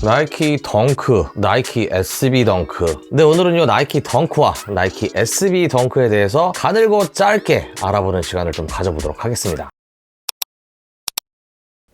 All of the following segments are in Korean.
나이키 덩크, 나이키 SB 덩크. 네, 오늘은 요 나이키 덩크와 나이키 SB 덩크에 대해서 가늘고 짧게 알아보는 시간을 좀 가져보도록 하겠습니다.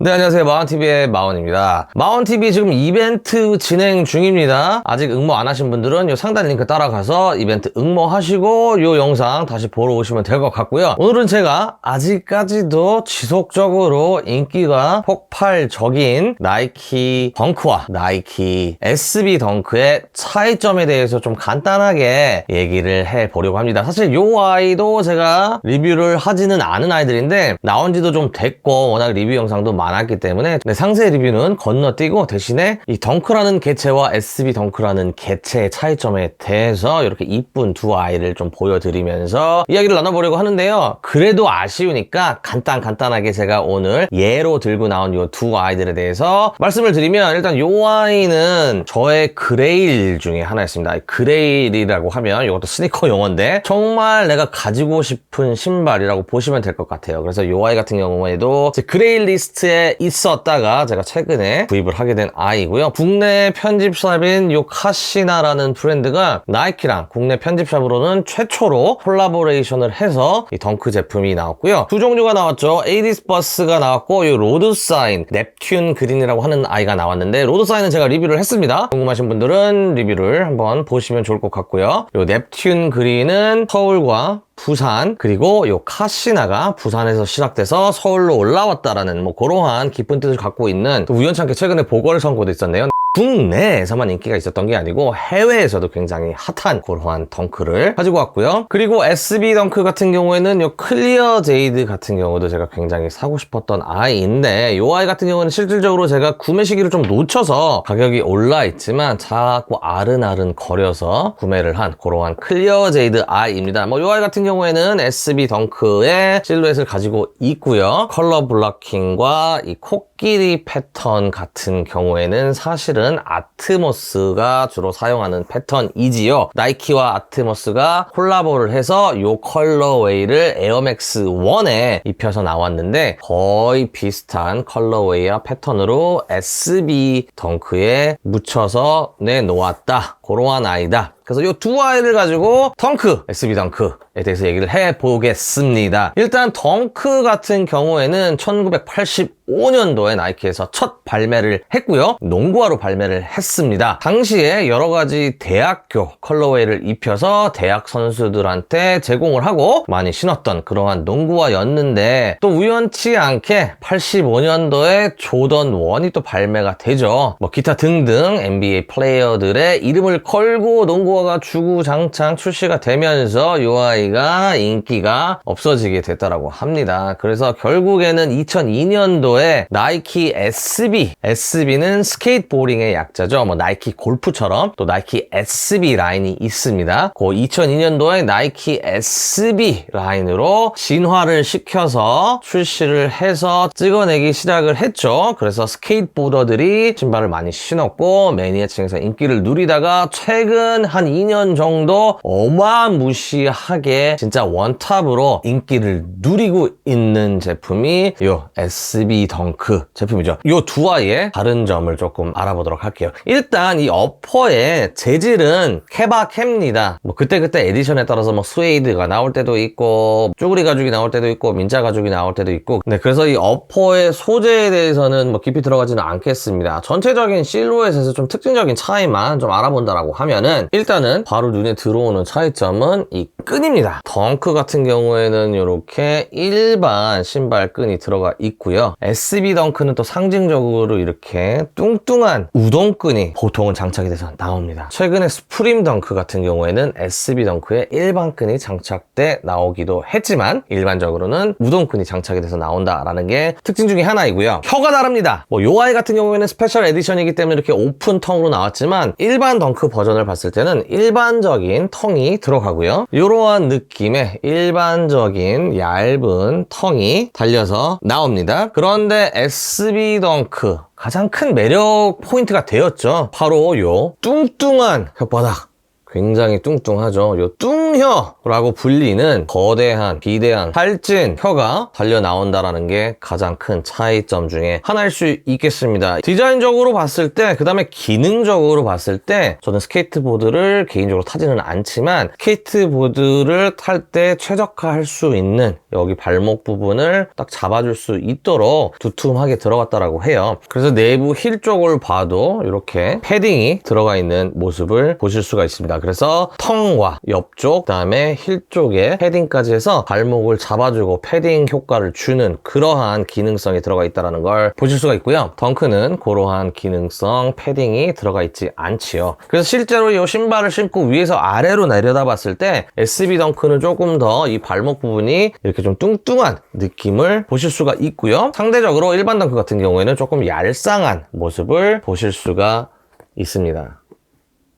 네, 안녕하세요. 마원TV의 마원입니다. 마원TV 지금 이벤트 진행 중입니다. 아직 응모 안 하신 분들은 요 상단 링크 따라가서 이벤트 응모하시고 요 영상 다시 보러 오시면 될 것 같고요. 오늘은 제가 아직까지도 지속적으로 인기가 폭발적인 나이키 덩크와 나이키 SB 덩크의 차이점에 대해서 좀 간단하게 얘기를 해보려고 합니다. 사실 요 아이도 제가 리뷰를 하지는 않은 아이들인데 나온 지도 좀 됐고 워낙 리뷰 영상도 많았기 때문에 상세 리뷰는 건너뛰고 대신에 이 덩크라는 개체와 SB 덩크라는 개체의 차이점에 대해서 이렇게 이쁜 두 아이를 좀 보여드리면서 이야기를 나눠보려고 하는데요. 그래도 아쉬우니까 간단하게 제가 오늘 예로 들고 나온 이 두 아이들에 대해서 말씀을 드리면, 일단 이 아이는 저의 그레일 중에 하나였습니다. 그레일이라고 하면 이것도 스니커 용어인데 정말 내가 가지고 싶은 신발이라고 보시면 될 것 같아요. 그래서 이 아이 같은 경우에도 제 그레일 리스트에 있었다가 제가 최근에 구입을 하게 된 아이고요. 국내 편집샵인 요 카시나라는 브랜드가 나이키랑 국내 편집샵으로는 최초로 콜라보레이션을 해서 이 덩크 제품이 나왔고요. 두 종류가 나왔죠. 에이디스 버스가 나왔고 요 로드사인 넵튠 그린이라고 하는 아이가 나왔는데, 로드사인은 제가 리뷰를 했습니다. 궁금하신 분들은 리뷰를 한번 보시면 좋을 것 같고요. 요 넵튠 그린은 서울과 부산, 그리고 요 카시나가 부산에서 시작돼서 서울로 올라왔다라는 뭐 그러한 깊은 뜻을 갖고 있는, 또 우연찮게 최근에 보궐선거도 있었네요. 국내에서만 인기가 있었던 게 아니고 해외에서도 굉장히 핫한 그러한 덩크를 가지고 왔고요. 그리고 SB 덩크 같은 경우에는 요 클리어 제이드 같은 경우도 제가 굉장히 사고 싶었던 아이인데, 요 아이 같은 경우는 실질적으로 제가 구매 시기를 좀 놓쳐서 가격이 올라 있지만 자꾸 아른아른 거려서 구매를 한 그러한 클리어 제이드 아이입니다. 뭐 요 아이 같은 경우에는 SB 덩크의 실루엣을 가지고 있고요. 컬러 블러킹과 이 코끼리 패턴 같은 경우에는 사실은 아트모스가 주로 사용하는 패턴이지요. 나이키와 아트모스가 콜라보를 해서 이 컬러웨이를 에어맥스 1에 입혀서 나왔는데, 거의 비슷한 컬러웨이와 패턴으로 SB 덩크에 묻혀서 내놓았다. 그러한 아이다. 그래서 이 두 아이를 가지고 덩크, SB 덩크에 대해서 얘기를 해보겠습니다. 일단 덩크 같은 경우에는 1985년도에 나이키에서 첫 발매를 했고요. 농구화로 발매를 했습니다. 당시에 여러 가지 대학교 컬러웨이를 입혀서 대학 선수들한테 제공을 하고 많이 신었던 그러한 농구화였는데, 또 우연치 않게 85년도에 조던 1이 또 발매가 되죠. 뭐 기타 등등 NBA 플레이어들의 이름을 걸고 농구화가 주구장창 출시가 되면서 이 아이가 인기가 없어지게 됐다라고 합니다. 그래서 결국에는 2002년도에 나이키 SB는 스케이트보딩의 약자죠. 뭐 나이키 골프처럼 또 나이키 SB 라인이 있습니다. 그 2002년도에 나이키 SB 라인으로 진화를 시켜서 출시를 해서 찍어내기 시작을 했죠. 그래서 스케이트보더들이 신발을 많이 신었고 매니아층에서 인기를 누리다가 최근 한 2년 정도 어마무시하게 진짜 원탑으로 인기를 누리고 있는 제품이 요 SB 덩크 제품이죠. 요 두 아이의 다른 점을 조금 알아보도록 할게요. 일단 이 어퍼의 재질은 케바케입니다. 뭐 그때그때 에디션에 따라서 뭐 스웨이드가 나올 때도 있고 쭈구리 가죽이 나올 때도 있고 민자 가죽이 나올 때도 있고, 네, 그래서 이 어퍼의 소재에 대해서는 뭐 깊이 들어가지는 않겠습니다. 전체적인 실루엣에서 좀 특징적인 차이만 좀 알아본다라고 하면은, 일단은 바로 눈에 들어오는 차이점은 이 끈입니다. 덩크 같은 경우에는 이렇게 일반 신발 끈이 들어가 있고요. SB 덩크는 또 상징적으로 이렇게 뚱뚱한 우동끈이 보통은 장착이 돼서 나옵니다. 최근에 스프림 덩크 같은 경우에는 SB 덩크에 일반 끈이 장착돼 나오기도 했지만 일반적으로는 우동끈이 장착이 돼서 나온다라는 게 특징 중에 하나이고요. 혀가 다릅니다. 뭐 요 아이 같은 경우에는 스페셜 에디션이기 때문에 이렇게 오픈 텅으로 나왔지만 일반 덩크 버전을 봤을 때는 일반적인 텅이 들어가고요. 이러한 느낌의 일반적인 얇은 텅이 달려서 나옵니다. 그런데 SB 덩크 가장 큰 매력 포인트가 되었죠. 바로 요 뚱뚱한 혓바닥. 굉장히 뚱뚱하죠. 요 뚱혀라고 불리는 거대한, 비대한, 살찐 혀가 달려 나온다라는 게 가장 큰 차이점 중에 하나일 수 있겠습니다. 디자인적으로 봤을 때, 그 다음에 기능적으로 봤을 때 저는 스케이트보드를 개인적으로 타지는 않지만 스케이트보드를 탈 때 최적화할 수 있는 여기 발목 부분을 딱 잡아줄 수 있도록 두툼하게 들어갔다라고 해요. 그래서 내부 힐 쪽을 봐도 이렇게 패딩이 들어가 있는 모습을 보실 수가 있습니다. 그래서 텅과 옆쪽, 그 다음에 힐 쪽에 패딩까지 해서 발목을 잡아주고 패딩 효과를 주는 그러한 기능성이 들어가 있다는 걸 보실 수가 있고요. 덩크는 그러한 기능성 패딩이 들어가 있지 않지요. 그래서 실제로 이 신발을 신고 위에서 아래로 내려다 봤을 때 SB 덩크는 조금 더 이 발목 부분이 이렇게 좀 뚱뚱한 느낌을 보실 수가 있고요. 상대적으로 일반 덩크 같은 경우에는 조금 얄쌍한 모습을 보실 수가 있습니다.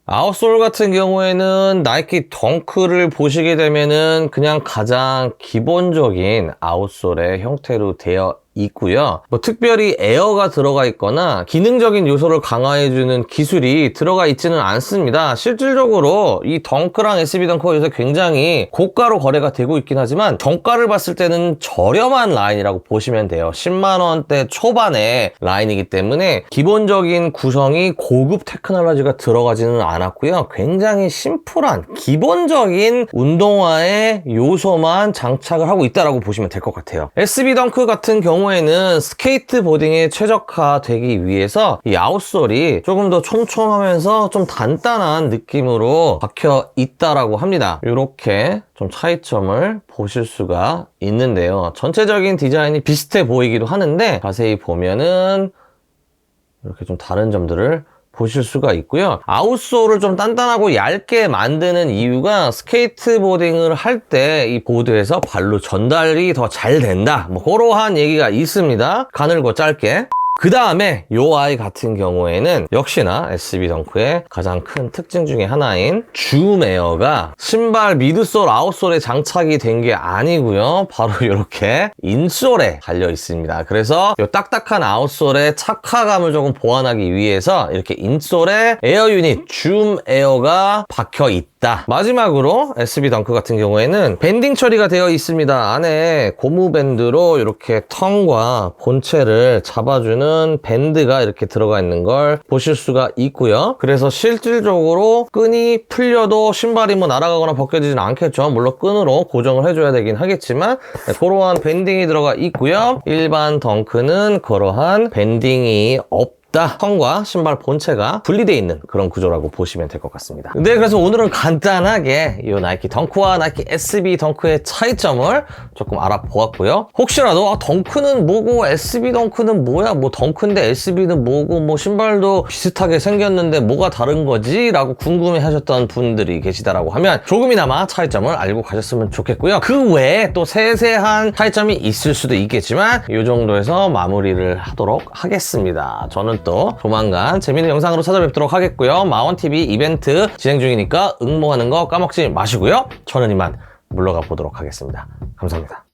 아웃솔 같은 경우에는 나이키 덩크를 보시게 되면은 그냥 가장 기본적인 아웃솔의 형태로 되어 있고요. 뭐 특별히 에어가 들어가 있거나 기능적인 요소를 강화해주는 기술이 들어가 있지는 않습니다. 실질적으로 이 덩크랑 SB 덩크가 요새 굉장히 고가로 거래가 되고 있긴 하지만 정가를 봤을 때는 저렴한 라인이라고 보시면 돼요. 10만 원대 초반의 라인이기 때문에 기본적인 구성이 고급 테크놀로지가 들어가지는 않았고요. 굉장히 심플한 기본적인 운동화의 요소만 장착을 하고 있다라고 보시면 될 것 같아요. SB 덩크 같은 경우에는 스케이트보딩에 최적화되기 위해서 이 아웃솔이 조금 더 촘촘하면서 좀 단단한 느낌으로 박혀 있다라고 합니다. 이렇게 좀 차이점을 보실 수가 있는데요. 전체적인 디자인이 비슷해 보이기도 하는데 자세히 보면은 이렇게 좀 다른 점들을 보실 수가 있고요. 아웃솔을 좀 단단하고 얇게 만드는 이유가 스케이트보딩을 할 때 이 보드에서 발로 전달이 더 잘 된다. 뭐 그러한 얘기가 있습니다. 가늘고 짧게. 그 다음에 요 아이 같은 경우에는 역시나 SB 덩크의 가장 큰 특징 중에 하나인 줌 에어가 신발 미드솔, 아웃솔에 장착이 된 게 아니고요. 바로 이렇게 인솔에 달려 있습니다. 그래서 요 딱딱한 아웃솔의 착화감을 조금 보완하기 위해서 이렇게 인솔에 에어 유닛, 줌 에어가 박혀 있다. 마지막으로 SB 덩크 같은 경우에는 밴딩 처리가 되어 있습니다. 안에 고무 밴드로 이렇게 텅과 본체를 잡아주는 밴드가 이렇게 들어가 있는 걸 보실 수가 있고요. 그래서 실질적으로 끈이 풀려도 신발이 뭐 날아가거나 벗겨지진 않겠죠. 물론 끈으로 고정을 해줘야 되긴 하겠지만 그러한 밴딩이 들어가 있고요. 일반 덩크는 그러한 밴딩이 텅과 신발 본체가 분리되어 있는 그런 구조라고 보시면 될 것 같습니다. 네, 그래서 오늘은 간단하게 이 나이키 덩크와 나이키 SB 덩크의 차이점을 조금 알아보았고요. 혹시라도 덩크는 뭐고 SB 덩크는 뭐야? 뭐 덩크인데 SB는 뭐고 뭐 신발도 비슷하게 생겼는데 뭐가 다른 거지? 라고 궁금해 하셨던 분들이 계시다라고 하면 조금이나마 차이점을 알고 가셨으면 좋겠고요. 그 외에 또 세세한 차이점이 있을 수도 있겠지만 이 정도에서 마무리를 하도록 하겠습니다. 저는 또 조만간 재밌는 영상으로 찾아뵙도록 하겠고요. 마원TV 이벤트 진행 중이니까 응모하는 거 까먹지 마시고요. 저는 이만 물러가 보도록 하겠습니다. 감사합니다.